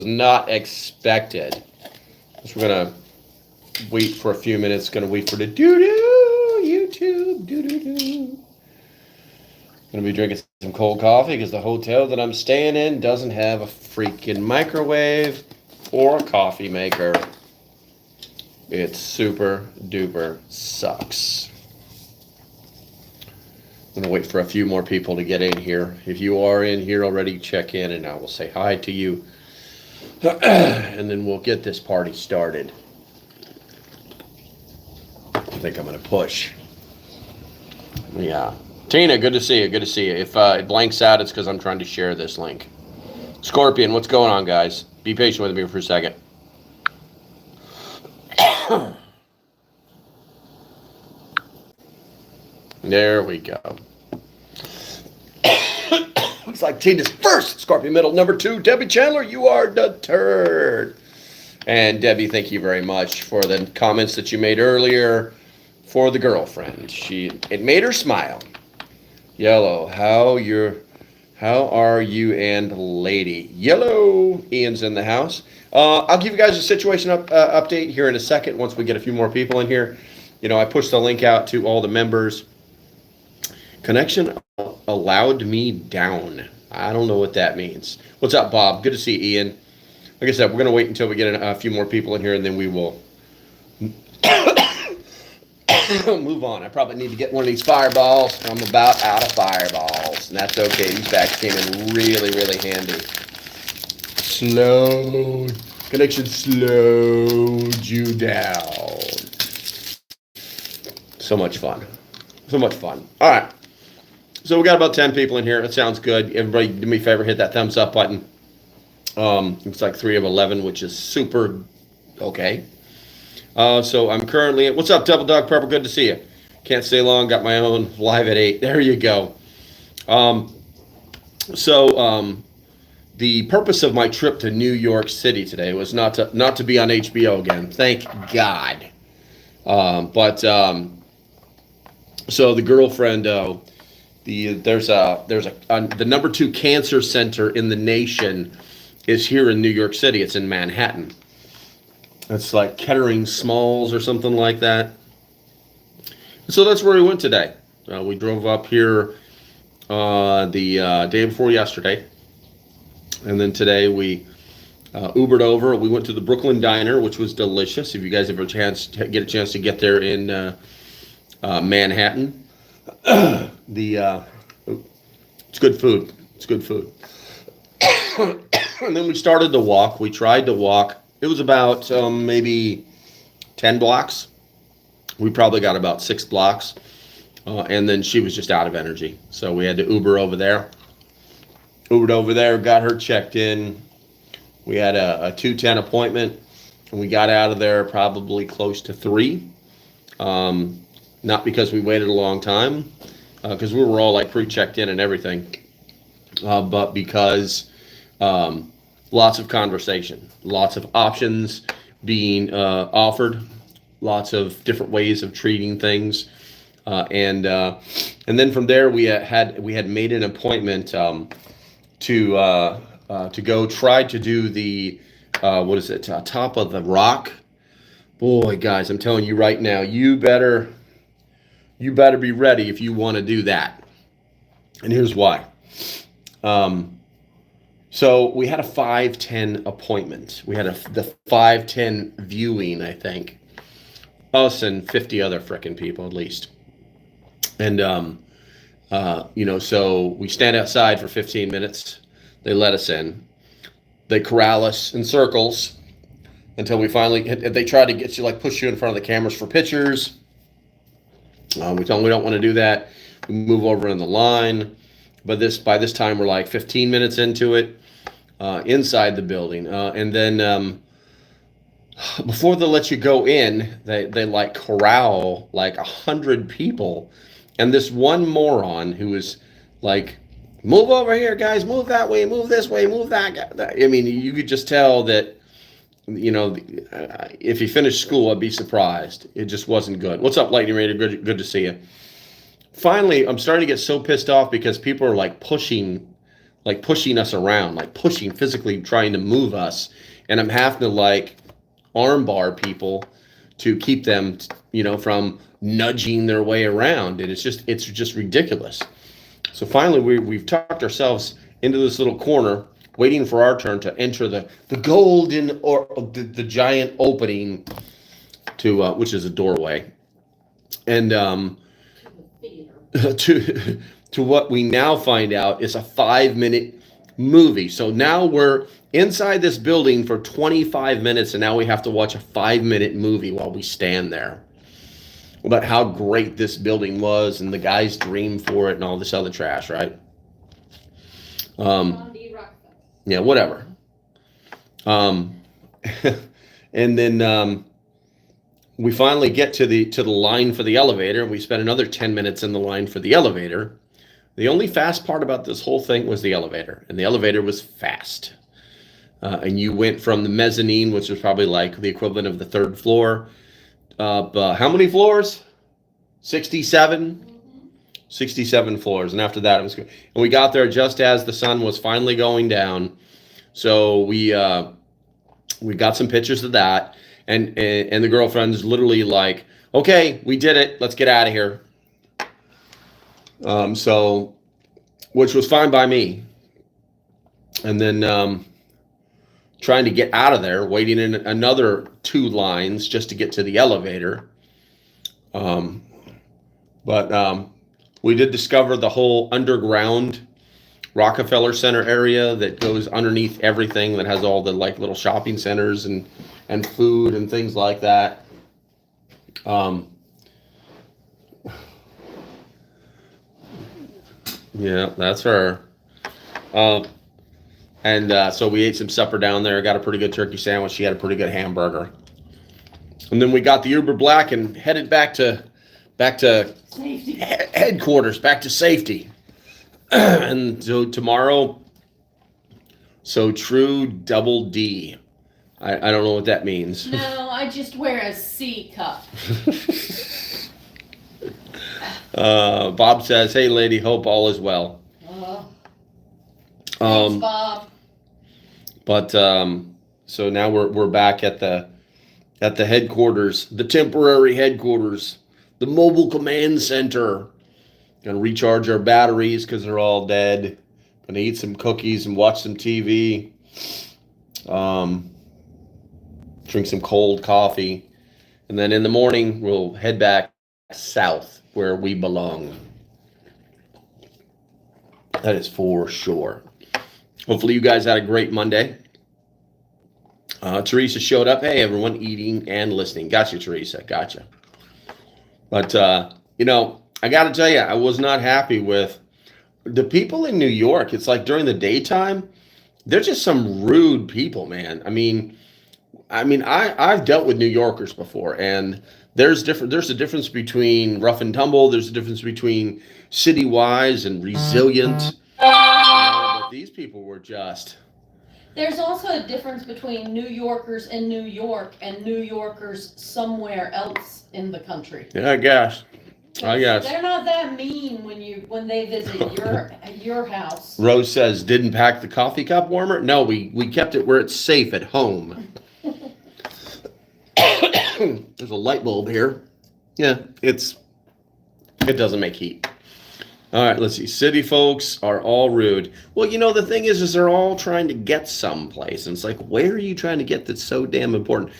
not expected. So we're going to wait for a few minutes. Going to wait for the doo-doo, YouTube, doo-doo-doo. Going to be drinking some cold coffee because the hotel that I'm staying in doesn't have a freaking microwave or a coffee maker. It super duper sucks. I'm going to wait for a few more people to get in here. If you are in here already, check in and I will say hi to you. And then we'll get this party started. I think I'm going to push. Yeah. Tina, good to see you. Good to see you. If it blanks out, it's because I'm trying to share this link. Scorpion, what's going on, guys? Be patient with me for a second. There we go. Looks like Tina's first. Scorpion middle, number 2. Debbie Chandler, you are the turd. And Debbie, thank you very much for the comments that you made earlier for the girlfriend. It made her smile. Yellow, how are you and lady? Yellow, Ian's in the house. I'll give you guys a situation update here in a second once we get a few more people in here. You know, I pushed the link out to all the members. Connection allowed me down. I don't know what that means. What's up, Bob? Good to see you, Ian. Like I said, we're going to wait until we get a few more people in here, and then we will move on. I probably need to get one of these fireballs. I'm about out of fireballs, and that's okay. These bags came in really, really handy. Connection slowed you down. So much fun. So much fun. All right. So we got about 10 people in here. That sounds good. Everybody, do me a favor, hit that thumbs up button. Looks like 3 of 11, which is super okay. So I'm currently at, what's up, Double Dog Prepper? Good to see you. Can't stay long. Got my own live at 8. There you go. The purpose of my trip to New York City today was not to be on HBO again. Thank God. So the girlfriend, there's the number 2 cancer center in the nation is here in New York City. It's in Manhattan. It's like Kettering Smalls or something like that. So that's where we went today. We drove up here the day before yesterday. And then today we Ubered over. We went to the Brooklyn Diner, which was delicious. If you guys ever get a chance to get there in Manhattan. It's good food. It's good food. And then we started to walk. We tried to walk. It was about maybe 10 blocks. We probably got about 6 blocks. And then she was just out of energy. So we had to Uber over there. Ubered over there, got her checked in. We had a 2:10 appointment. And we got out of there probably close to 3. Not because we waited a long time. Because we were all like pre-checked in and everything. But because lots of conversation, lots of options being offered, lots of different ways of treating things, and then from there we had made an appointment to go try to do the Top of the Rock. Boy, guys, I'm telling you right now, you better be ready if you want to do that, and here's why. So we had a 5:10 appointment. We had the 5:10 viewing, I think. Us and 50 other frickin' people at least. And, so we stand outside for 15 minutes. They let us in. They corral us in circles until we finally, they try to get you, like push you in front of the cameras for pictures. We tell them we don't want to do that. We move over in the line. But by this time, we're like 15 minutes into it, inside the building. And then before they let you go in, they like corral like 100 people. And this one moron who is like, move over here, guys, move that way, move this way, move that. I mean, you could just tell that, if he finished school, I'd be surprised. It just wasn't good. What's up, Lightning Raider? Good to see you. Finally, I'm starting to get so pissed off because people are like pushing like pushing us around, like pushing, physically trying to move us. And I'm having to like armbar people to keep them, you know, from nudging their way around. And it's just ridiculous. So finally we've tucked ourselves into this little corner, waiting for our turn to enter the golden, or the giant opening to which is a doorway. And to what we now find out is a 5-minute movie. So now we're inside this building for 25 minutes, and now we have to watch a 5-minute movie while we stand there about how great this building was and the guy's dream for it and all this other trash, right? Yeah, whatever. And then we finally get to the line for the elevator, and we spent another 10 minutes in the line for the elevator. The only fast part about this whole thing was the elevator, and the elevator was fast. And you went from the mezzanine, which was probably like the equivalent of the 3rd floor, how many floors? 67? 67 floors. And after that, it was good. And we got there just as the sun was finally going down. So we got some pictures of that. And the girlfriend's literally like, okay, we did it. Let's get out of here. So, which was fine by me. And then trying to get out of there, waiting in another 2 lines just to get to the elevator. But we did discover the whole underground Rockefeller Center area that goes underneath everything, that has all the like little shopping centers and food and things like that. Yeah, that's her. And so we ate some supper down there. Got a pretty good turkey sandwich. She had a pretty good hamburger. And then we got the Uber Black and headed back to safety. Headquarters, back to safety. And so tomorrow, so true double D. I don't know what that means. No, I just wear a C cup. Bob says, "Hey, lady, hope all is well." Thanks, Bob. But so now we're back at the headquarters, the temporary headquarters, the mobile command center. Gonna recharge our batteries because they're all dead. Gonna eat some cookies and watch some TV. Drink some cold coffee, and then in the morning we'll head back south where we belong. That is for sure. Hopefully you guys had a great Monday. Teresa showed up. Hey, everyone, eating and listening. Gotcha, Teresa. Gotcha. But, you know, I got to tell you, I was not happy with the people in New York. It's like during the daytime, they're just some rude people, man. I mean, I've dealt with New Yorkers before, and there's a difference between rough and tumble. There's a difference between city-wise and resilient. But these people were just... There's also a difference between New Yorkers in New York and New Yorkers somewhere else in the country. Yeah, I guess. They're not that mean when they visit your house. Rose says, didn't pack the coffee cup warmer? No, we kept it where it's safe at home. There's a light bulb here. Yeah, it doesn't make heat. All right, let's see. City folks are all rude. Well, you know, the thing is they're all trying to get someplace. And it's like, where are you trying to get that's so damn important?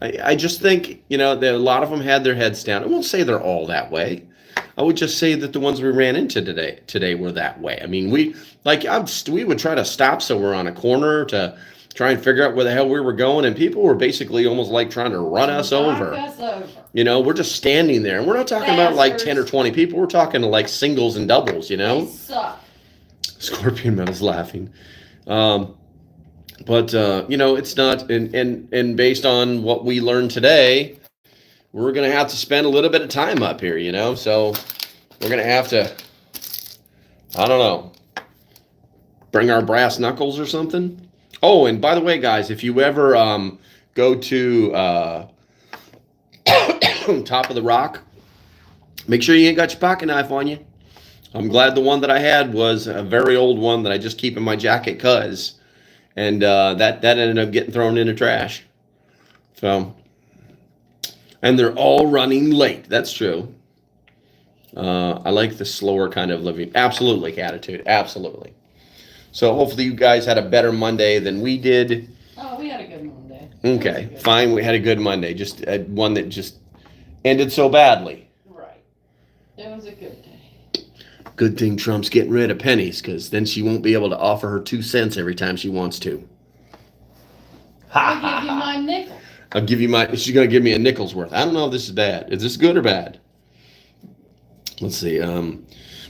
I just think, you know, that a lot of them had their heads down. I won't say they're all that way. I would just say that the ones we ran into today were that way. I mean, we would try to stop so we're on a corner to try and figure out where the hell we were going, and people were basically almost like trying to run us over. You know, we're just standing there, and we're not talking about like 10 or 20 people. We're talking to like singles and doubles, you know? They suck. Scorpion Man is laughing. But you know, it's not, and based on what we learned today, we're going to have to spend a little bit of time up here, you know? So we're going to have to, I don't know, bring our brass knuckles or something. Oh, and by the way, guys, if you ever go to Top of the Rock, make sure you ain't got your pocket knife on you. I'm glad the one that I had was a very old one that I just keep in my jacket cuz. And that ended up getting thrown in the trash. So, and they're all running late. That's true. I like the slower kind of living. Absolutely, attitude. Absolutely. So hopefully you guys had a better Monday than we did. Oh, we had a good Monday. Okay, fine. We had a good Monday. Just one that just ended so badly. Right. It was a good day. Good thing Trump's getting rid of pennies, because then she won't be able to offer her 2 cents every time she wants to. I'll give you my nickel. I'll give you my. She's gonna give me a nickel's worth. I don't know if this is bad. Is this good or bad? Let's see.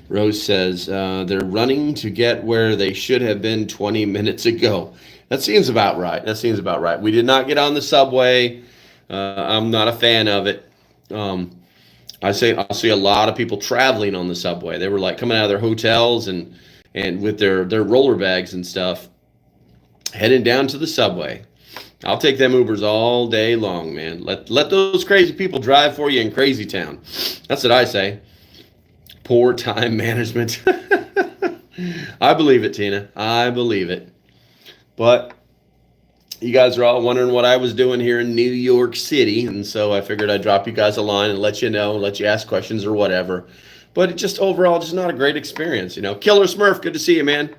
Rose says they're running to get where they should have been 20 minutes ago. That seems about right. That seems about right. We did not get on the subway. I'm not a fan of it. I see a lot of people traveling on the subway. They were like coming out of their hotels and with their roller bags and stuff, heading down to the subway. I'll take them Ubers all day long, man. Let those crazy people drive for you in Crazy Town. That's what I say. Poor time management. I believe it, Tina. I believe it. But you guys are all wondering what I was doing here in New York City, and so I figured I'd drop you guys a line and let you know, let you ask questions or whatever. But it just overall, just not a great experience, you know. Killer Smurf, good to see you, man.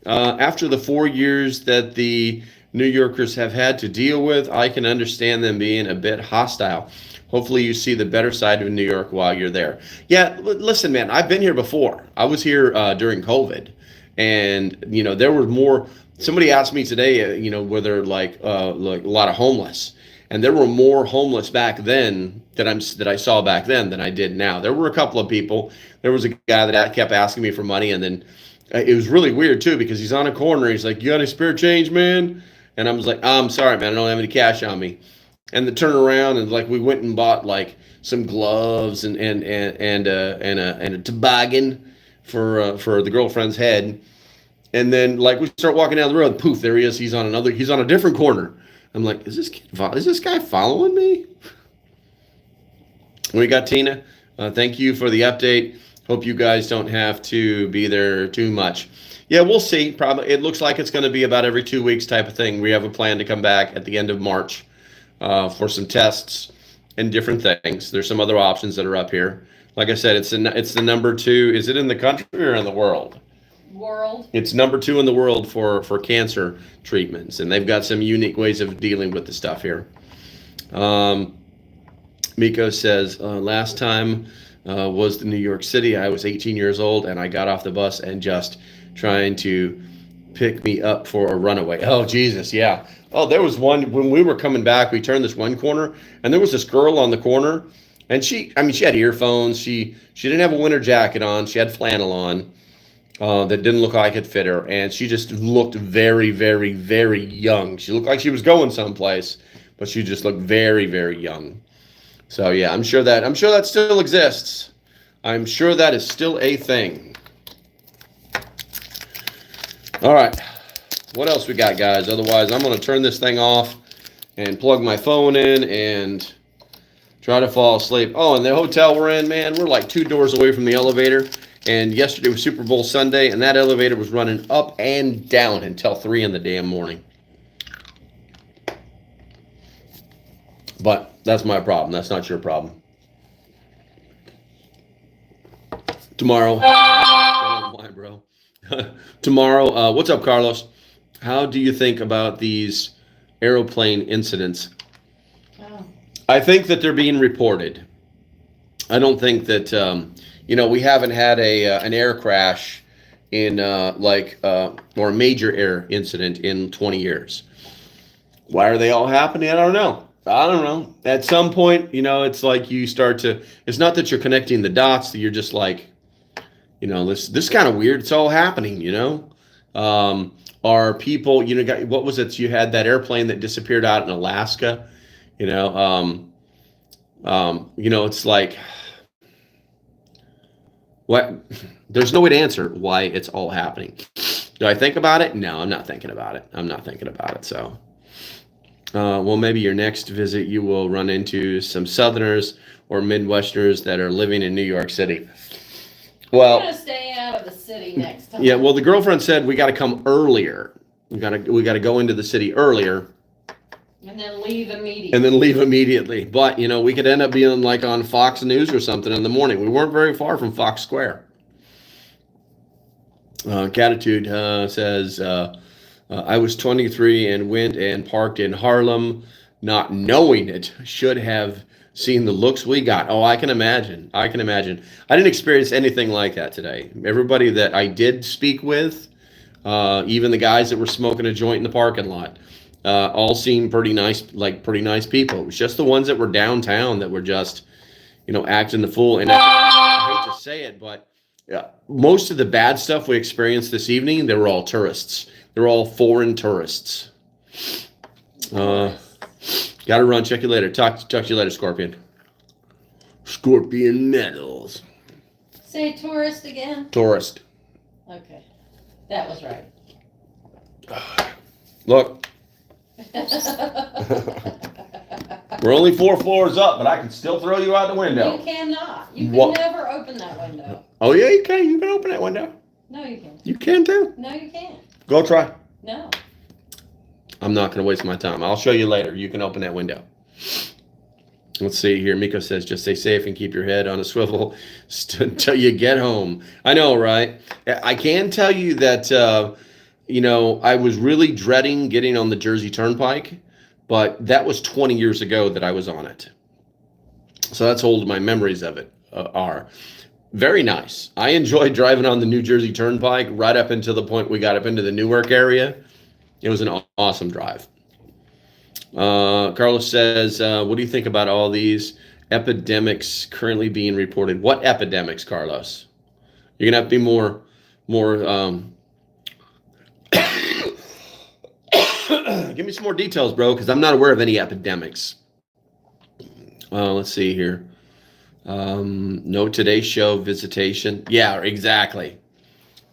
After the 4 years that the New Yorkers have had to deal with, I can understand them being a bit hostile. Hopefully you see the better side of New York while you're there. Yeah, listen, man, I've been here before. I was here during COVID, and, you know, there were more. Somebody asked me today, you know, were there like a lot of homeless, and there were more homeless back then that I saw back then than I did now. There were a couple of people. There was a guy that kept asking me for money, and then it was really weird too, because he's on a corner. He's like, "You got any spare change, man?" And I was like, "I'm sorry, man, I don't have any cash on me." And the turn around and like we went and bought like some gloves and a toboggan for the girlfriend's head. And then like we start walking down the road, poof, there he is. He's on a different corner. I'm like, is this guy following me? We got Tina. Thank you for the update. Hope you guys don't have to be there too much. Yeah, we'll see. Probably it looks like it's going to be about every 2 weeks type of thing. We have a plan to come back at the end of March for some tests and different things. There's some other options that are up here. Like I said, it's the number 2. Is it in the country or in the world? World. It's number 2 in the world for cancer treatments, and they've got some unique ways of dealing with the stuff here. Miko says, last time was the New York City. I was 18 years old, and I got off the bus and just trying to pick me up for a runaway. Oh, Jesus, yeah. Oh, there was one, when we were coming back, we turned this one corner, and there was this girl on the corner, and she had earphones. She didn't have a winter jacket on. She had flannel on. That didn't look like it fit her, and she just looked very, very, very young. She looked like she was going someplace, but she just looked very, very young. So yeah, I'm sure that still exists. I'm sure that is still a thing. All right, what else we got, guys? Otherwise, I'm gonna turn this thing off and plug my phone in and try to fall asleep. Oh, and the hotel we're in, man, we're like 2 doors away from the elevator. And yesterday was Super Bowl Sunday, and that elevator was running up and down until 3 in the damn morning. But that's my problem. That's not your problem. Tomorrow. Why, bro? Tomorrow. What's up, Carlos? How do you think about these aeroplane incidents? Oh. I think that they're being reported. I don't think that... you know, we haven't had an air crash in or a major air incident in 20 years. Why are they all happening? I don't know. At some point, you know, it's like you start to, it's not that you're connecting the dots, that you're just like, you know, this kind of weird. It's all happening, you know. Are people, you know, what was it? You had that airplane that disappeared out in Alaska, you know. You know, it's like, what? There's no way to answer why it's all happening. Do I think about it? No, I'm not thinking about it. So, well, maybe your next visit you will run into some Southerners or Midwesterners that are living in New York City. We're Well, gonna stay out of the city next time. yeah. Well, the girlfriend said we got to come earlier. We got to go into the city earlier. And then leave immediately. And then leave immediately. But, you know, we could end up being like on Fox News or something in the morning. We weren't very far from Fox Square. Catitude says, I was 23 and went and parked in Harlem, not knowing it. Should have seen the looks we got. Oh, I can imagine. I can imagine. I didn't experience anything like that today. Everybody that I did speak with, even the guys that were smoking a joint in the parking lot, all seemed pretty nice, like pretty nice people. It was just the ones that were downtown that were just, you know, acting the fool. And I hate to say it, but most of the bad stuff we experienced this evening, they were all tourists. They're all foreign tourists. Gotta run. Check you later. Talk to you later, Scorpion. Scorpion medals. Say tourist again. Tourist. Okay, that was right. Look. We're only 4 floors up, but I can still throw you out the window. You cannot. You can What? never open that window. Oh yeah, you can. You can open that window. No, you can't. You can too. No, you can't. Go try. No. I'm not going to waste my time. I'll show you later. You can open that window. Let's see here. Miko says, just stay safe and keep your head on a swivel until you get home. I know, right? I can tell you that, you know, I was really dreading getting on the Jersey Turnpike, but that was 20 years ago that I was on it. So that's how old my memories of it are. Very nice. I enjoyed driving on the New Jersey Turnpike right up until the point we got up into the Newark area. It was an awesome drive. Carlos says, what do you think about all these epidemics currently being reported? What epidemics, Carlos? You're going to have to be more, give me some more details, bro, because I'm not aware of any epidemics. Let's see here. No Today Show visitation. Yeah, exactly.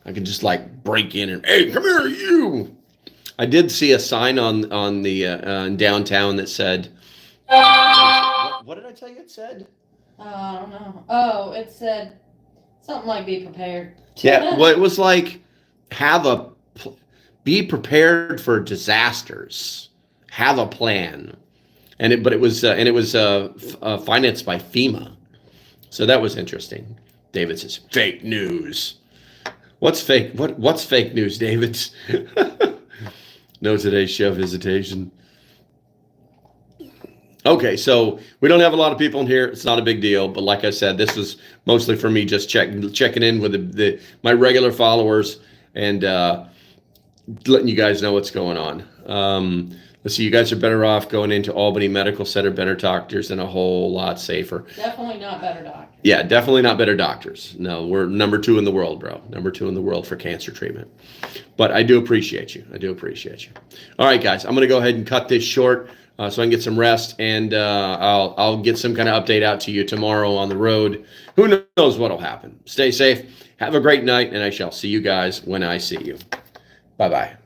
I could just like break in and, hey, come here, you. I did see a sign on the downtown that said, what did I tell you it said? I don't know. Oh, it said something like be prepared. Yeah, well, it was like be prepared for disasters. Have a plan. But it was financed by FEMA. So that was interesting. David says, fake news. What's fake? What's fake news, David? No Today Show visitation. Okay, so we don't have a lot of people in here. It's not a big deal, but like I said, this was mostly for me just checking in with my regular followers and letting you guys know what's going on. Let's see, you guys are better off going into Albany Medical Center, better doctors, and a whole lot safer. Definitely not better doctors. Yeah, definitely not better doctors. No, we're number 2 in the world, bro. Number 2 in the world for cancer treatment. But I do appreciate you. I do appreciate you. All right, guys, I'm going to go ahead and cut this short so I can get some rest, and I'll get some kind of update out to you tomorrow on the road. Who knows what'll happen? Stay safe. Have a great night, and I shall see you guys when I see you. Bye-bye.